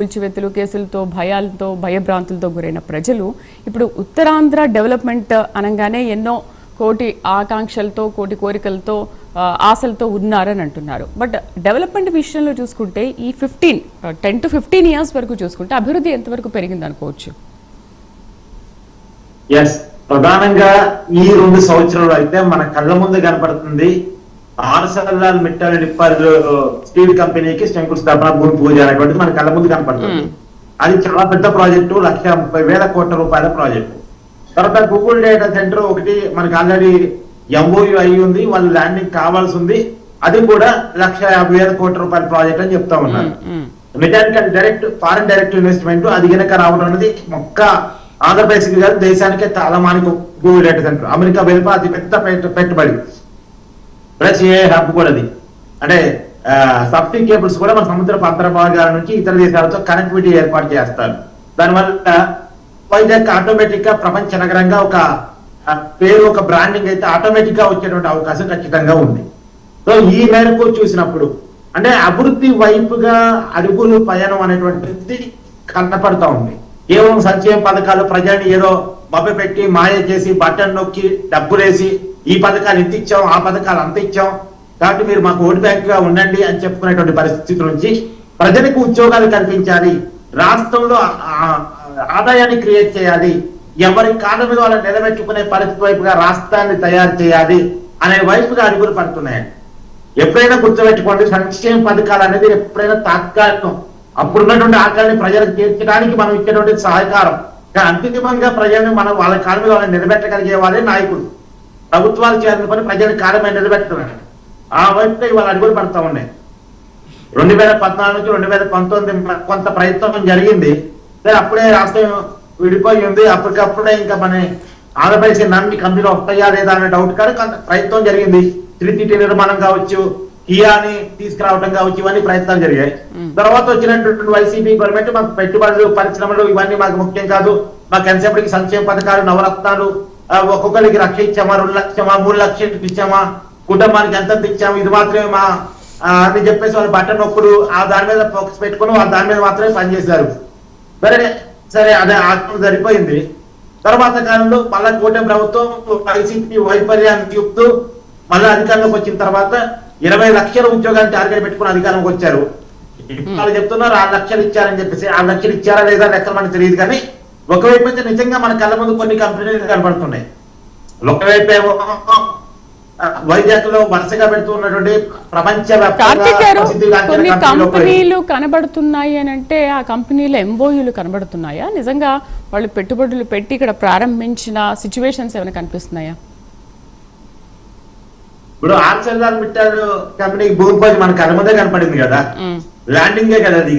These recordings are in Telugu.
కూల్చివేతలు కేసులతో భయాలతో భయభ్రాంతులతో గురైన ప్రజలు ఇప్పుడు ఉత్తరాంధ్ర డెవలప్మెంట్ అనగానే ఎన్నో కోటి ఆకాంక్షలతో కోటి కోరికలతో ఆశలతో ఉన్నారని అంటున్నారు. బట్ డెవలప్మెంట్ విషయంలో చూసుకుంటే ఈ 10 to 15 ఇయర్స్ వరకు చూసుకుంటే అభివృద్ధి ఎంతవరకు పెరిగింది అనుకోవచ్చు? ప్రధానంగా ఈ 2 సంవత్సరాలు అయితే మన కళ్ళ ముందు కనపడుతుంది. ఆర్సెల్ఆర్ మిట్టల్ నిప్పల్ స్టీల్ కంపెనీకి శంకుస్థాపన భూమి పూజ అనేటువంటిది మన కళ్ళ ముందు కనపడుతుంది. అది చాలా పెద్ద ప్రాజెక్టు, 1,30,000 కోట్ల రూపాయల ప్రాజెక్టు. తర్వాత గూగుల్ డేటా సెంటర్ ఒకటి మనకి ఆల్రెడీ ఎంఓయూ అయి ఉంది, వాళ్ళు ల్యాండింగ్ కావాల్సి ఉంది. అది కూడా 1,50,000 కోట్ల రూపాయల ప్రాజెక్ట్ అని చెప్తా ఉన్నారు. నిజానికి అది డైరెక్ట్ ఫారెన్ డైరెక్ట్ ఇన్వెస్ట్మెంట్, అది గనక రావడం అనేది ఒక్క ఆంధ్రప్రదేశ్ కాదు దేశానికే తలమానికి గూగుల్ డేటా సెంటర్. అమెరికా వెళ్ళిపో అతి పెద్ద పెట్టుబడి ప్లస్ ఏ హబ్ కూడా అది. అంటే సబ్సీ కేబుల్స్ కూడా మన సముద్రపు అంతర్భాగాల నుంచి ఇతర దేశాలతో కనెక్టివిటీ ఏర్పాటు చేస్తారు. దానివల్ల వైజాగ్ ఆటోమేటిక్ గా ప్రపంచ నగరంగా ఒక పేరు, ఒక బ్రాండింగ్ అయితే ఆటోమేటిక్ గా వచ్చేటువంటి అవకాశం ఖచ్చితంగా ఉంది. సో ఈ మేరకు చూసినప్పుడు అంటే అభివృద్ధి వైపుగా అడుగులు పయనం అనేటువంటిది కనపడతా ఉంది. కేవలం సంక్షేమ పథకాలు ప్రజల్ని ఏదో మభ్య పెట్టి మాయ చేసి బటన్ నొక్కి డబ్బులేసి ఈ పథకాలు ఇంత ఇచ్చాం, ఆ పథకాలు అంత ఇచ్చాం, కాబట్టి మీరు మాకు ఓటు బ్యాంక్ గా ఉండండి అని చెప్పుకునేటువంటి పరిస్థితి నుంచి ప్రజలకు ఉద్యోగాలు కల్పించాలి, రాష్ట్రంలో ఆదాయాన్ని క్రియేట్ చేయాలి, ఎవరి కాళ్ళ మీద వాళ్ళని నిలబెట్టుకునే పరిస్థితి వైపుగా రాష్ట్రాన్ని తయారు చేయాలి అనే వైపుగా అడుగులు పడుతున్నాయి. ఎప్పుడైనా గుర్తుపెట్టుకోండి, సంక్షేమ పథకాలు అనేది ఎప్పుడైనా తాత్కాలికం. అప్పుడున్నటువంటి ఆకలిని ప్రజలకు తీర్చడానికి మనం ఇచ్చేటువంటి సహకారం. కానీ అంతిమంగా ప్రజల్ని మనం వాళ్ళ కాళ్ళ మీద వాళ్ళని నిలబెట్టగలిగే వాళ్ళే నాయకులు. ప్రభుత్వాలు చేయాలని పని ప్రజల కాలమే నిలబెడుతున్నారు. ఆ వైపుగా ఇవాళ అడుగులు పడుతూ ఉన్నాయి. 2014 నుంచి 2019 కొంత ప్రయత్నం జరిగింది. అప్పుడే రాష్ట్రం విడిపోయి ఉంది. అప్పటికప్పుడే ఇంకా మన ఆంధ్రప్రదేశ్ నమ్మి కంపెనీలు వస్తాయా లేదా అనే డౌట్ కానీ కొంత ప్రయత్నం జరిగింది. 3T నిర్మాణం కావచ్చు, కియాని తీసుకురావడం కావచ్చు, ఇవన్నీ ప్రయత్నాలు జరిగాయి. తర్వాత వచ్చినటువంటి వైసీపీ గవర్నమెంట్ మాకు పెట్టుబడులు, పరిశ్రమలు ఇవన్నీ మాకు ముఖ్యం కాదు, మాకు ఎంతసేపటికి సంక్షేమ పథకాలు, నవరత్నాలు, ఒక్కొక్కరికి 1 లక్ష ఇచ్చామా, 2 లక్షమా, 3 లక్షలు ఇచ్చామా, కుటుంబానికి ఎంత ఇచ్చాము, ఇది మాత్రమే మా అని చెప్పేసి వాళ్ళు బట్టన్ నొక్కుడు దాని మీద ఫోకస్ పెట్టుకుని వాళ్ళు దాని మీద మాత్రమే పనిచేశారు. సరే అదే ఆత్మ సరిపోయింది. తర్వాత కాలంలో మళ్ళా కూటమి ప్రభుత్వం వైసీపీ వైఫల్యాన్ని చూపుతూ మళ్ళీ అధికారంలోకి వచ్చిన తర్వాత 20 లక్షల ఉద్యోగాన్ని టార్గెట్ పెట్టుకుని అధికారంలోకి వచ్చారు. వాళ్ళు చెప్తున్నారు 6 లక్షలు ఇచ్చారని చెప్పేసి. 6 లక్షలు ఇచ్చారా లేదా లెక్కలు మనకు తెలియదు. కానీ ఒకవైపు అయితే నిజంగా మన కళ్ళ ముందు కొన్ని కంపెనీలు కనబడుతున్నాయి. ఒకవైపు ఏమో వైజాగ్ లో వరుసగా పెడుతున్నటువంటి కొన్ని కంపెనీలు కనబడుతున్నాయి అని అంటే ఆ కంపెనీల ఎంఓయూలు కనబడుతున్నాయా? నిజంగా వాళ్ళు పెట్టుబడులు పెట్టి ఇక్కడ ప్రారంభించిన సిచ్యువేషన్స్ ఏమైనా కనిపిస్తున్నాయా? ఇప్పుడు ఆర్సెల్ఆర్ మిట్టల్ కంపెనీకి భూమి పూజ మన కళ్ళ ముందే కనపడింది కదా, ల్యాండింగే కదా అది.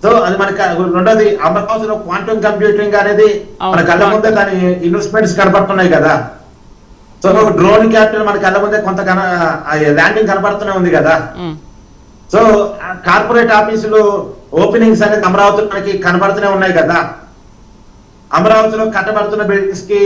సో అది మనకి రెండోది అమరావతిలో క్వాంటమ్ కంప్యూటింగ్ అనేది మన కళ్ళ ముందే దాని ఇన్వెస్ట్మెంట్స్ కనపడుతున్నాయి కదా. సో డ్రోన్ క్యాపిటల్ మన కళ్ళ ముందే కొంత ల్యాండింగ్ కనపడుతూనే ఉంది కదా. సో కార్పొరేట్ ఆఫీసులు ఓపెనింగ్స్ అనేది అమరావతిలో మనకి కనబడుతూనే ఉన్నాయి కదా. అమరావతిలో కట్టబడుతున్న బిల్డింగ్స్ కి